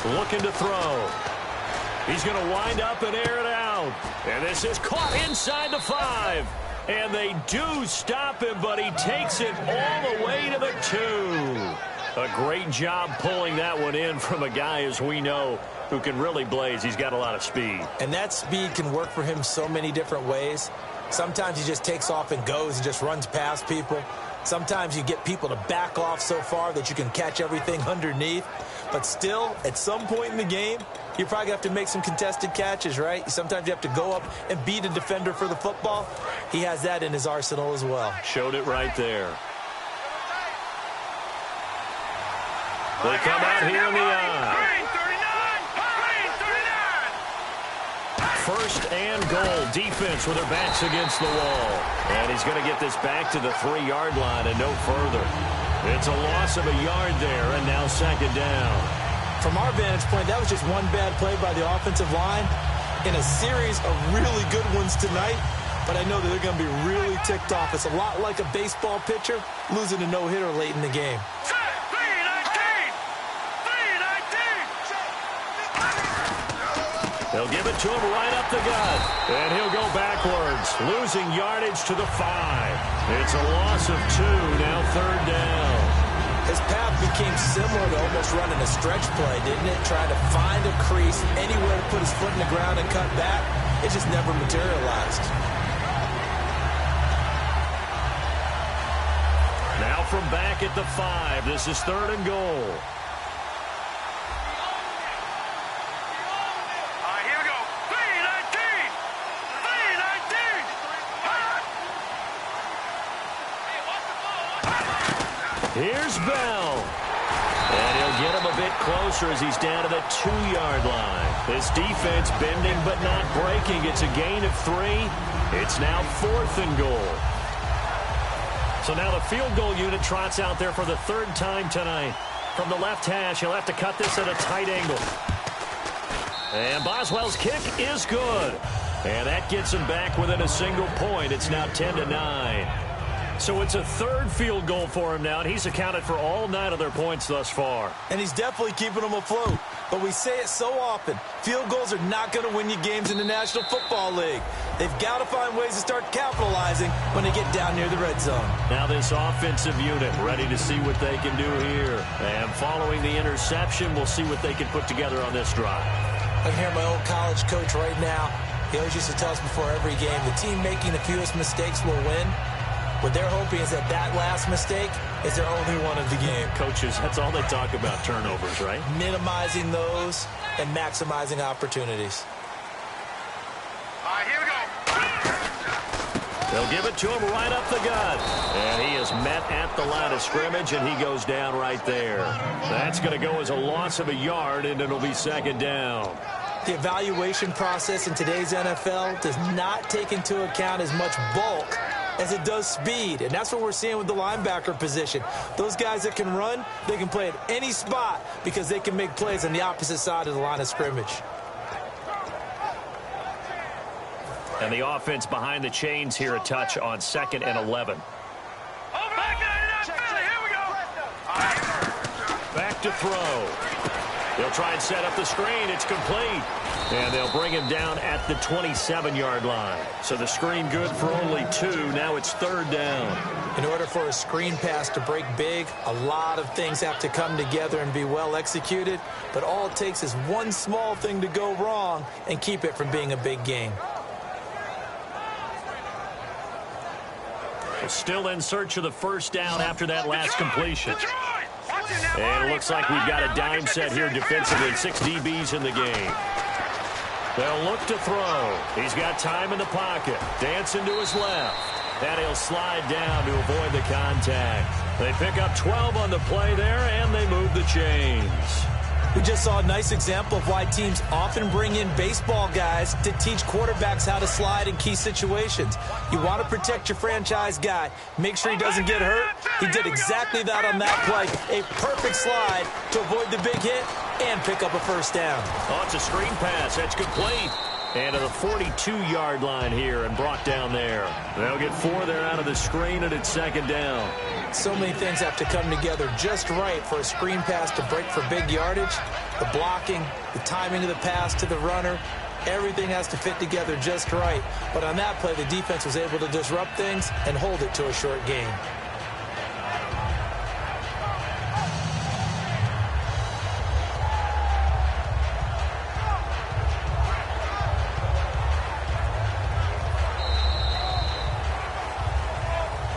Looking to throw. He's going to wind up and air it out. And this is caught inside the 5. And they do stop him, but he takes it all the way to the 2. A great job pulling that one in from a guy, as we know, who can really blaze. He's got a lot of speed. And that speed can work for him so many different ways. Sometimes he just takes off and goes and just runs past people. Sometimes you get people to back off so far that you can catch everything underneath. But still, at some point in the game, you probably have to make some contested catches, right? Sometimes you have to go up and beat a defender for the football. He has that in his arsenal as well. Showed it right there. They come out here in the I. First and goal. Defense with their backs against the wall. And he's going to get this back to the 3-yard line and no further. It's a loss of a yard there, and now 2nd down. From our vantage point, that was just one bad play by the offensive line in a series of really good ones tonight. But I know that they're going to be really ticked off. It's a lot like a baseball pitcher losing a no-hitter late in the game. They'll give it to him right up the gut. And he'll go backwards, losing yardage to the 5. It's a loss of 2, now 3rd down. His path became similar to almost running a stretch play, didn't it? Trying to find a crease, anywhere to put his foot in the ground and cut back. It just never materialized. Now from back at the 5, this is 3rd and goal. Here's Bell. And he'll get him a bit closer as he's down to the 2-yard line. This defense bending but not breaking. It's a gain of 3. It's now 4th and goal. So now the field goal unit trots out there for the 3rd time tonight. From the left hash, he'll have to cut this at a tight angle. And Boswell's kick is good. And that gets him back within a single point. It's now 10-9. So it's a 3rd field goal for him now, and he's accounted for all 9 of their points thus far. And he's definitely keeping them afloat. But we say it so often, field goals are not going to win you games in the National Football League. They've got to find ways to start capitalizing when they get down near the red zone. Now this offensive unit ready to see what they can do here. And following the interception, we'll see what they can put together on this drive. I can hear my old college coach right now. He always used to tell us before every game, the team making the fewest mistakes will win. What they're hoping is that last mistake is their only one of the game. Coaches, that's all they talk about, turnovers, right? Minimizing those and maximizing opportunities. All right, here we go. They'll give it to him right up the gut. And he is met at the line of scrimmage, and he goes down right there. That's going to go as a loss of a yard, and it'll be 2nd down. The evaluation process in today's NFL does not take into account as much bulk as it does speed, and that's what we're seeing with the linebacker position. Those guys that can run, they can play at any spot because they can make plays on the opposite side of the line of scrimmage. And the offense behind the chains here a touch on 2nd and 11. Back to throw. They'll try and set up the screen. It's complete. And they'll bring him down at the 27-yard line. So the screen good for only 2. Now it's 3rd down. In order for a screen pass to break big, a lot of things have to come together and be well executed. But all it takes is one small thing to go wrong and keep it from being a big game. Still in search of the 1st down after that last completion. And it looks like we've got a dime set here defensively. 6 DBs in the game. They'll look to throw. He's got time in the pocket. Dancing to his left. And he'll slide down to avoid the contact. They pick up 12 on the play there, and they move the chains. We just saw a nice example of why teams often bring in baseball guys to teach quarterbacks how to slide in key situations. You want to protect your franchise guy. Make sure he doesn't get hurt. He did exactly that on that play. A perfect slide to avoid the big hit and pick up a 1st down. Oh, it's a screen pass. That's complete. And to the 42-yard line here and brought down there. They'll get 4 there out of the screen, and it's 2nd down. So many things have to come together just right for a screen pass to break for big yardage. The blocking, the timing of the pass to the runner, everything has to fit together just right. But on that play, the defense was able to disrupt things and hold it to a short gain.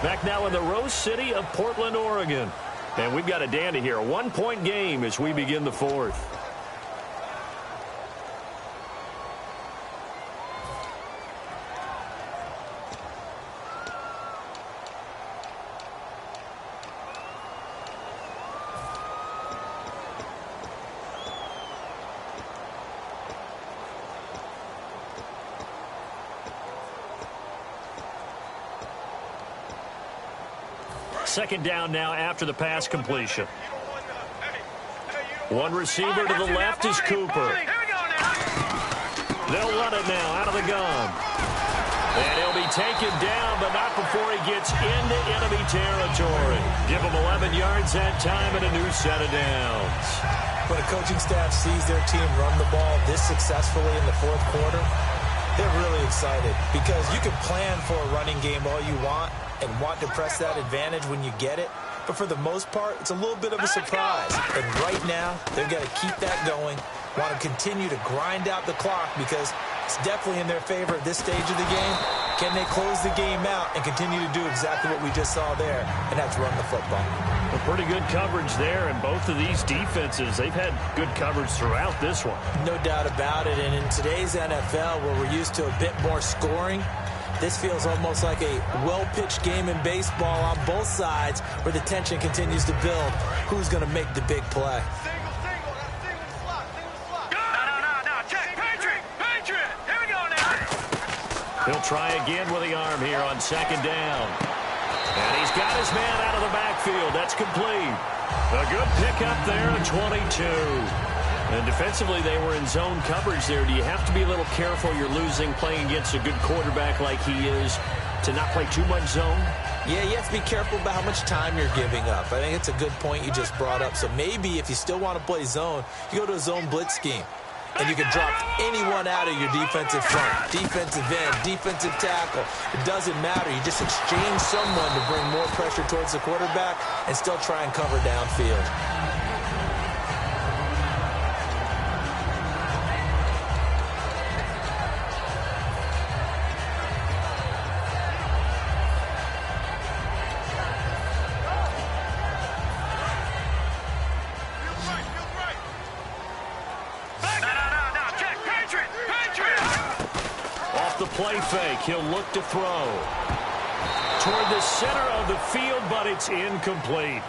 Back now in the Rose City of Portland, Oregon. And we've got a dandy here. A 1-point game as we begin the 4th. Second down now after the pass completion. One receiver to the left is Cooper. They'll run it now out of the gun. And he'll be taken down, but not before he gets into enemy territory. Give him 11 yards that time and a new set of downs. When a coaching staff sees their team run the ball this successfully in the fourth quarter, they're really excited because you can plan for a running game all you want and want to press that advantage when you get it. But for the most part, it's a little bit of a surprise. And right now, they've got to keep that going, want to continue to grind out the clock because it's definitely in their favor at this stage of the game. Can they close the game out and continue to do exactly what we just saw there, and that's run the football? A pretty good coverage there, and both of these defenses, they've had good coverage throughout this one. No doubt about it, and in today's NFL, where we're used to a bit more scoring, this feels almost like a well-pitched game in baseball on both sides where the tension continues to build. Who's going to make the big play? He'll try again with the arm here on second down. And he's got his man out of the backfield. That's complete. A good pickup there at 22. And defensively, they were in zone coverage there. Do you have to be a little careful you're losing playing against a good quarterback like he is to not play too much zone? Yeah, you have to be careful about how much time you're giving up. I think it's a good point you just brought up. So maybe if you still want to play zone, you go to a zone blitz scheme. And you can drop anyone out of your defensive front, defensive end, defensive tackle. It doesn't matter. You just exchange someone to bring more pressure towards the quarterback and still try and cover downfield. Play fake. He'll look to throw toward the center of the field, but it's incomplete.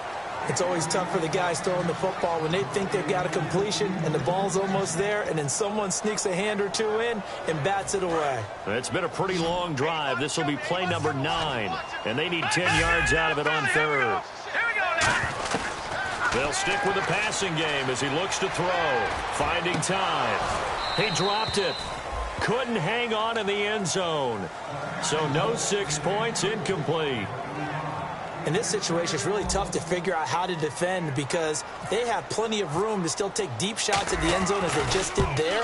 It's always tough for the guys throwing the football when they think they've got a completion and the ball's almost there, and then someone sneaks a hand or two in and bats it away. It's been a pretty long drive. This will be play number 9, and they need 10 yards out of it on third. They'll stick with the passing game as he looks to throw, finding time. He dropped it. Couldn't hang on in the end zone. So no 6 points, incomplete. In this situation, it's really tough to figure out how to defend because they have plenty of room to still take deep shots at the end zone as they just did there.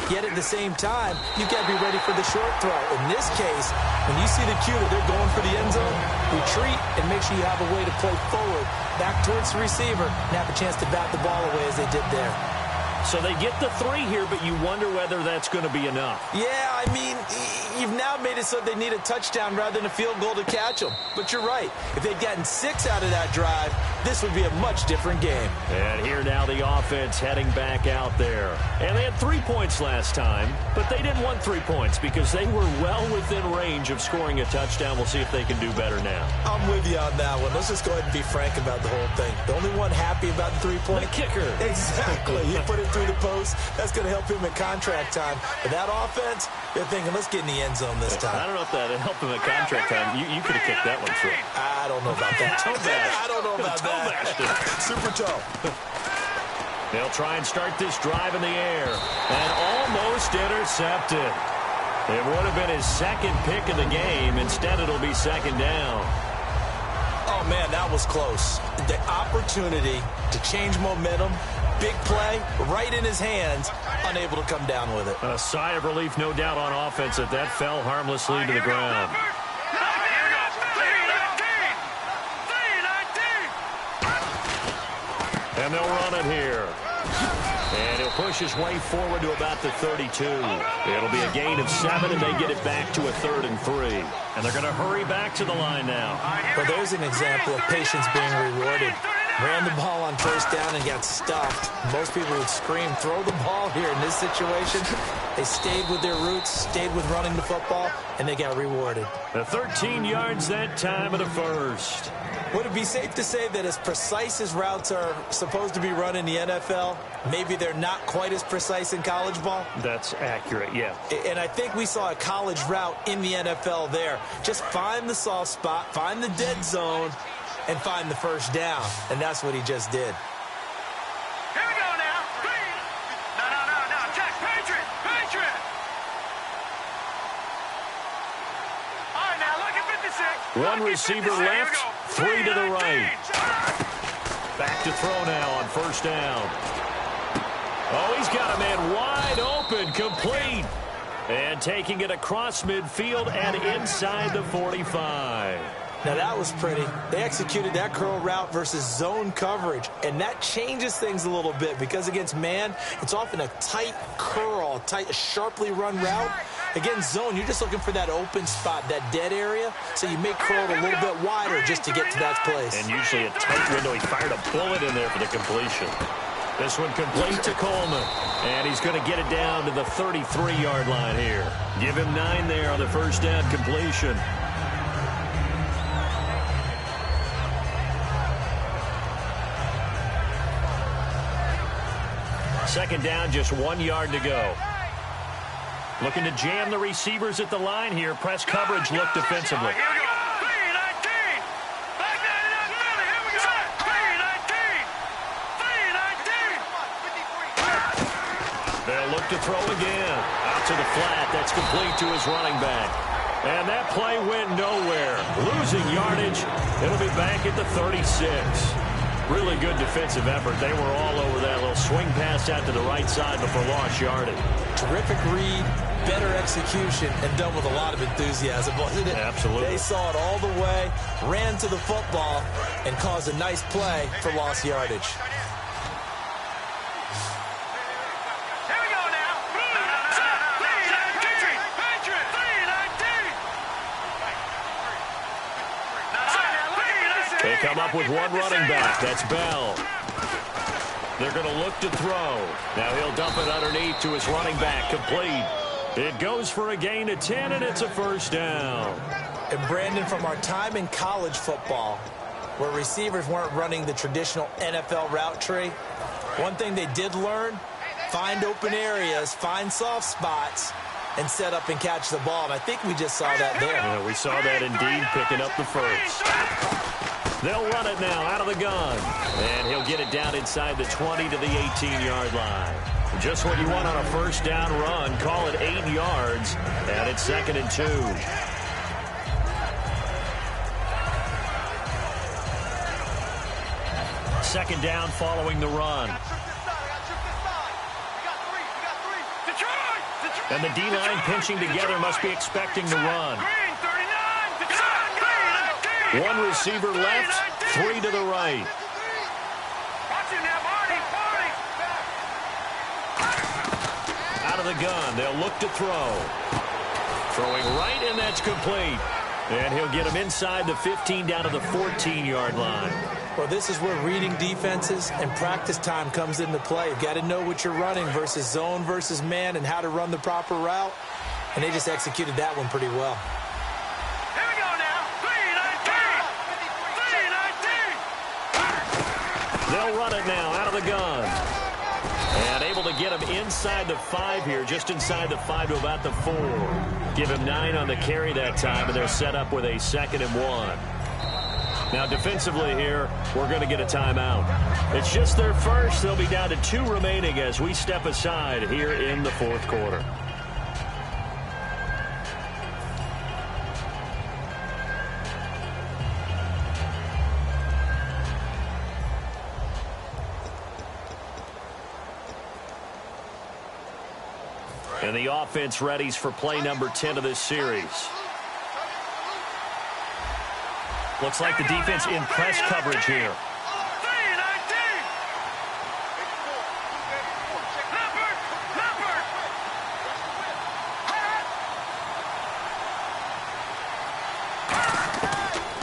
Yet at the same time, you've got to be ready for the short throw. In this case, when you see the cue that they're going for the end zone, retreat and make sure you have a way to play forward, back towards the receiver, and have a chance to bat the ball away as they did there. So they get the 3 here, but you wonder whether that's going to be enough. Yeah, I mean, you've now made it so they need a touchdown rather than a field goal to catch them. But you're right. If they'd gotten 6 out of that drive, this would be a much different game. And here now the offense heading back out there. And they had 3 points last time, but they didn't want 3 points because they were well within range of scoring a touchdown. We'll see if they can do better now. I'm with you on that one. Let's just go ahead and be frank about the whole thing. The only one happy about the 3-point? The kicker. Exactly. You put it through the post. That's going to help him at contract time. But that offense, they're thinking, let's get in the end zone this time. I don't know if that helped him at contract time. You could have kicked that one through. I don't know about that. I don't know about that. Super toe. They'll try and start this drive in the air. And almost intercepted. It would have been his second pick of the game. Instead, it'll be second down. Oh, man, that was close. The opportunity to change momentum, big play, right in his hands, unable to come down with it. A sigh of relief, no doubt, on offense that fell harmlessly to the ground. And they'll run it here. And he'll push his way forward to about the 32. It'll be a gain of 7, and they get it back to a 3rd and 3. And they're going to hurry back to the line now. Well, there's an example of patience being rewarded. Ran the ball on first down and got stuffed. Most people would scream, throw the ball here. In this situation, they stayed with their roots, stayed with running the football, and they got rewarded. The 13 yards that time of the first. Would it be safe to say that as precise as routes are supposed to be run in the NFL, maybe they're not quite as precise in college ball? That's accurate, yeah. And I think we saw a college route in the NFL there. Just find the soft spot, find the dead zone, and find the first down. And that's what he just did. Here we go now. One receiver left, three to the right. Back to throw now on first down. Oh, he's got a man wide open, complete. And taking it across midfield and inside the 45. Now that was pretty. They executed that curl route versus zone coverage, and that changes things a little bit because against man, it's often a tight curl, tight, sharply run route. Against zone, you're just looking for that open spot, that dead area, so you make curl a little bit wider just to get to that place. And usually a tight window. He fired a bullet in there for the completion. This one complete to Coleman, and he's going to get it down to the 33-yard line here. Give him 9 there on the first down completion. Second down, just 1 yard to go. Looking to jam the receivers at the line here. Press coverage look defensively. Here we go. 3-19. Back 99 Philly. Here we go. 3-19. 3-19. They'll look to throw again. Out to the flat. That's complete to his running back. And that play went nowhere. Losing yardage. It'll be back at the 36. Really good defensive effort. They were all over that little swing pass out to the right side before lost yardage. Terrific read, better execution, and done with a lot of enthusiasm, wasn't it? Absolutely. They saw it all the way, ran to the football, and caused a nice play for lost yardage. Here we go now. 3-19. Patriot. 3-19. They come up with one running back. That's Bell. They're going to look to throw. Now he'll dump it underneath to his running back. Complete. It goes for a gain of 10, and it's a first down. And Brandon, from our time in college football, where receivers weren't running the traditional NFL route tree, one thing they did learn, find open areas, find soft spots, and set up and catch the ball. And I think we just saw that there. Yeah, we saw that indeed, picking up the first. They'll run it now out of the gun. And he'll get it down inside the 20 to the 18-yard line. Just what you want on a first down run. Call it 8 yards. And it's 2nd and 2. Second down following the run. And the D-line pinching together must be expecting the run. One receiver left, 3 to the right. Out of the gun, they'll look to throw. Throwing right, and that's complete. And he'll get him inside the 15 down to the 14-yard line. Well, this is where reading defenses and practice time comes into play. You've got to know what you're running versus zone versus man and how to run the proper route. And they just executed that one pretty well. Here we go now. 3-19. They'll run it now out of the gun. And able to get him inside the 5 here, just inside the 5 to about the 4. Give him 9 on the carry that time, and they're set up with a 2nd and 1. Now, defensively here, we're going to get a timeout. It's just their first. They'll be down to 2 remaining as we step aside here in the 4th quarter. And the offense readies for play number 10 of this series. Looks like the defense in press coverage here. 3-19.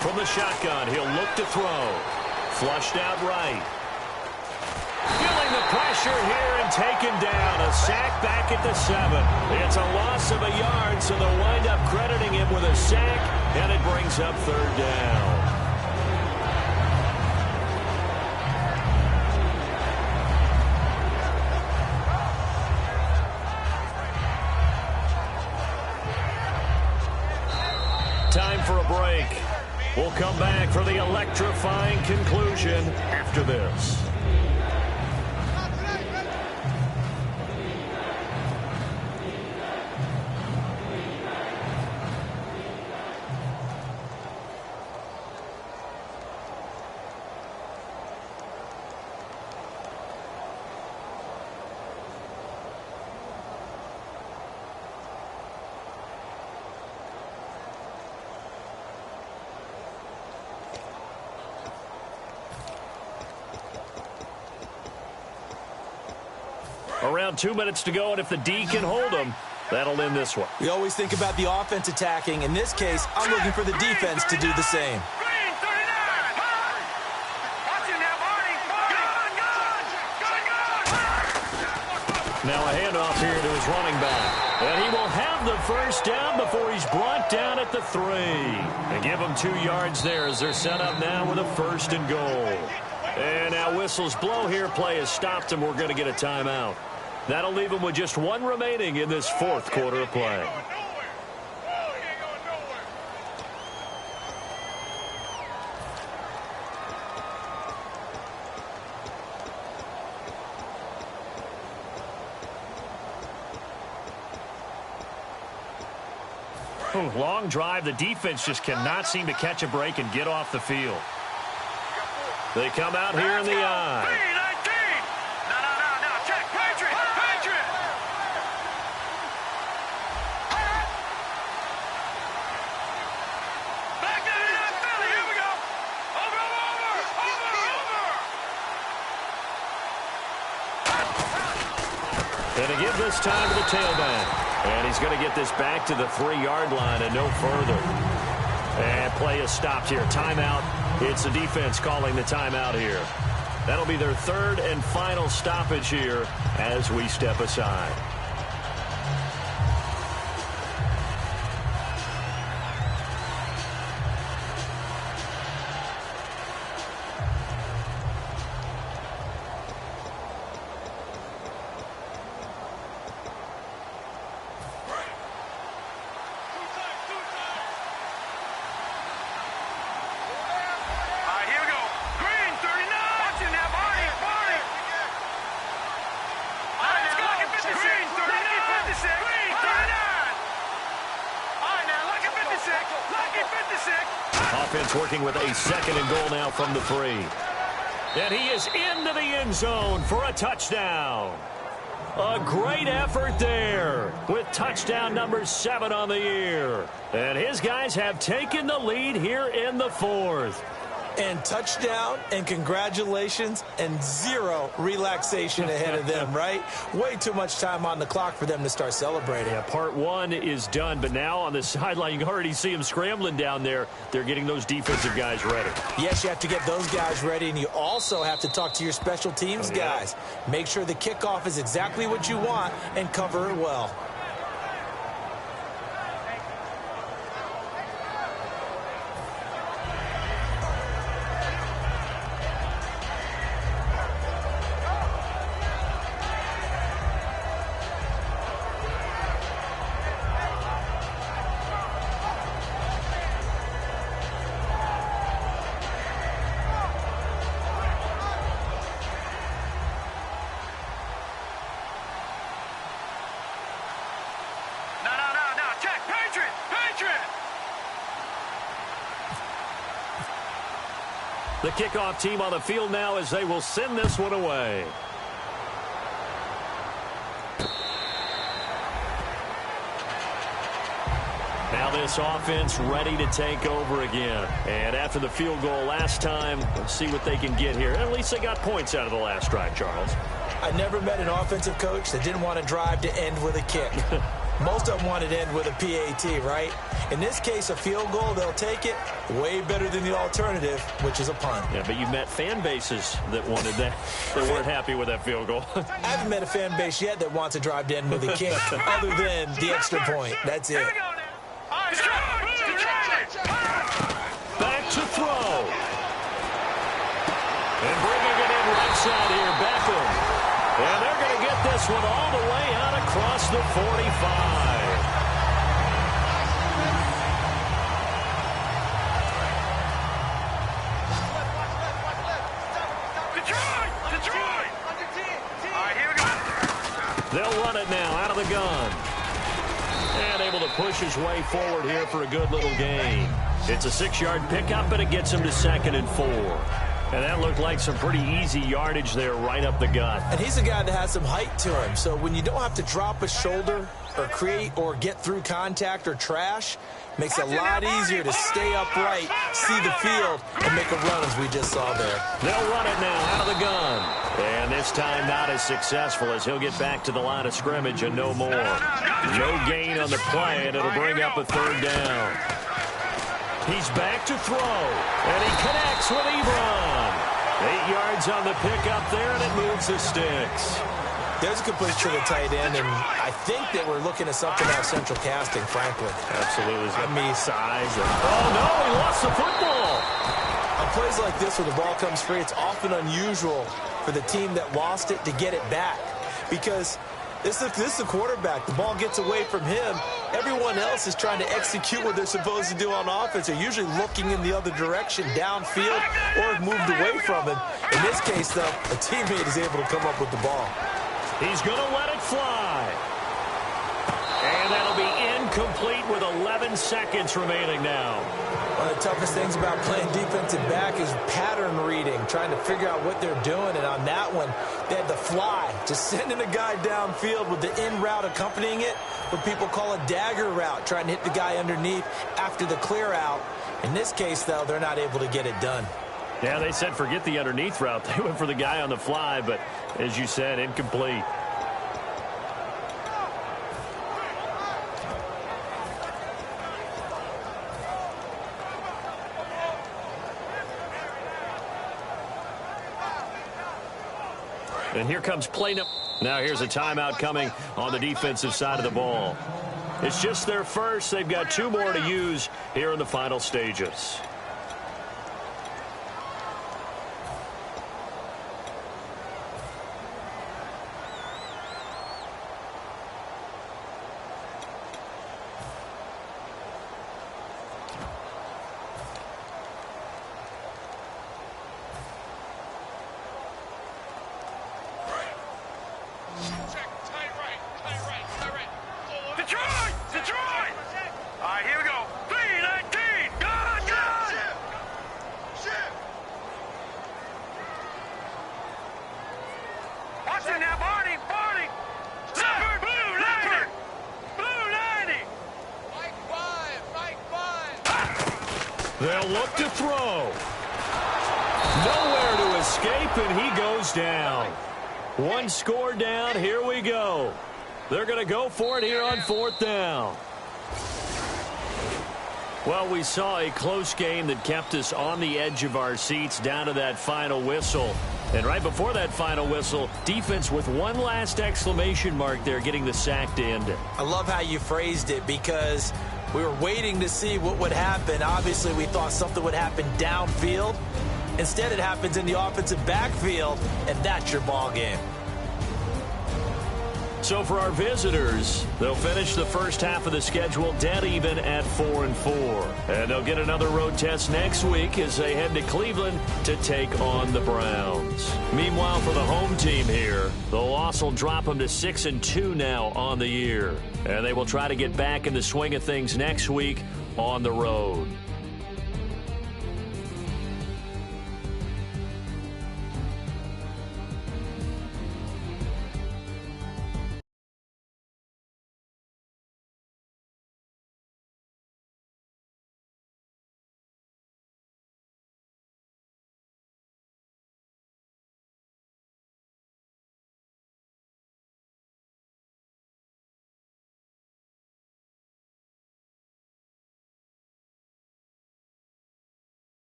From the shotgun, he'll look to throw. Flushed out right. Feeling the pressure here and taken down. A sack back at the 7. It's a loss of a yard, so they'll wind up crediting him with a sack, and it brings up 3rd down. Time for a break. We'll come back for the electrifying conclusion after this. Around 2 minutes to go, and if the D can hold them, that'll end this one. We always think about the offense attacking. In this case, I'm looking for the defense to do the same. Green 39. Watch him now, Barney. Gun. Now a handoff here to his running back. And he will have the first down before he's brought down at the 3. And give him 2 yards there as they're set up now with a 1st and goal. And now whistles blow here. Play has stopped, and we're going to get a timeout. That'll leave him with just 1 remaining in this 4th quarter of play. Long drive. The defense just cannot seem to catch a break and get off the field. They come out here in the eye. No. Check. Patriot. Back to the Philly. Here we go. Over. And to give this time to the tailback. And he's going to get this back to the 3-yard line and no further. And play is stopped here. Timeout. It's the defense calling the timeout here. That'll be their 3rd and final stoppage here as we step aside. Offense working with a 2nd and goal now from the 3. And he is into the end zone for a touchdown. A great effort there with touchdown number 7 on the year. And his guys have taken the lead here in the 4th. And touchdown, and congratulations, and 0 relaxation ahead of them, right? Way too much time on the clock for them to start celebrating. Yeah, part 1 is done, but now on the sideline, you can already see them scrambling down there. They're getting those defensive guys ready. Yes, you have to get those guys ready, and you also have to talk to your special teams guys. Make sure the kickoff is exactly what you want and cover it well. The kickoff team on the field now as they will send this one away. Now this offense ready to take over again. And after the field goal last time, let's see what they can get here. At least they got points out of the last drive, Charles. I never met an offensive coach that didn't want to drive to end with a kick. Most of them wanted to end with a PAT, right? In this case, a field goal, they'll take it. Way better than the alternative, which is a punt. Yeah, but you've met fan bases that wanted that, that weren't happy with that field goal. I haven't met a fan base yet that wants to drive to end with a kick, other than the extra point. That's it. Back to throw. And bringing it in right side here, Beckham. And they're going to get this one all the way out across the 45. Detroit! All right, here we go. They'll run it now out of the gun. And able to push his way forward here for a good little gain. It's a 6-yard pickup, and it gets him to 2nd and 4. And that looked like some pretty easy yardage there right up the gut. And he's a guy that has some height to him. So when you don't have to drop a shoulder or create or get through contact or trash, makes it a lot easier to stay upright, see the field, and make a run as we just saw there. They'll run it now out of the gun. And this time not as successful as he'll get back to the line of scrimmage and no more. No gain on the play, and it'll bring up a third down. He's back to throw, and he connects with Ebron. 8 yards on the pickup there, and it moves the sticks. There's a complete to the tight end, and I think that we're looking at something out of central casting, frankly. Absolutely. I mean, size. Oh, no, he lost the football. On plays like this where the ball comes free, it's often unusual for the team that lost it to get it back. Because this is the quarterback. The ball gets away from him. Everyone else is trying to execute what they're supposed to do on offense. They're usually looking in the other direction, downfield, or have moved away from it. In this case, though, a teammate is able to come up with the ball. He's going to let it fly. And that'll be incomplete with 11 seconds remaining now. One of the toughest things about playing defensive back is pattern reading, trying to figure out what they're doing. And on that one, they had the fly, just sending a guy downfield with the in route accompanying it, what people call a dagger route, trying to hit the guy underneath after the clear out. In this case, though, they're not able to get it done. Yeah, they said forget the underneath route. They went for the guy on the fly, but as you said, incomplete. And here comes play. Now here's a timeout coming on the defensive side of the ball. It's just their first. They've got 2 more to use here in the final stages. They'll look to throw. Nowhere to escape, and he goes down. 1 score down. Here we go. They're going to go for it here on 4th down. Well, we saw a close game that kept us on the edge of our seats down to that final whistle. And right before that final whistle, defense with one last exclamation mark there, getting the sack to end it. I love how you phrased it, because we were waiting to see what would happen. Obviously, we thought something would happen downfield. Instead, it happens in the offensive backfield, and that's your ball game. So for our visitors, they'll finish the first half of the schedule dead even at 4-4. And they'll get another road test next week as they head to Cleveland to take on the Browns. Meanwhile, for the home team here, the loss will drop them to 6-2 now on the year. And they will try to get back in the swing of things next week on the road.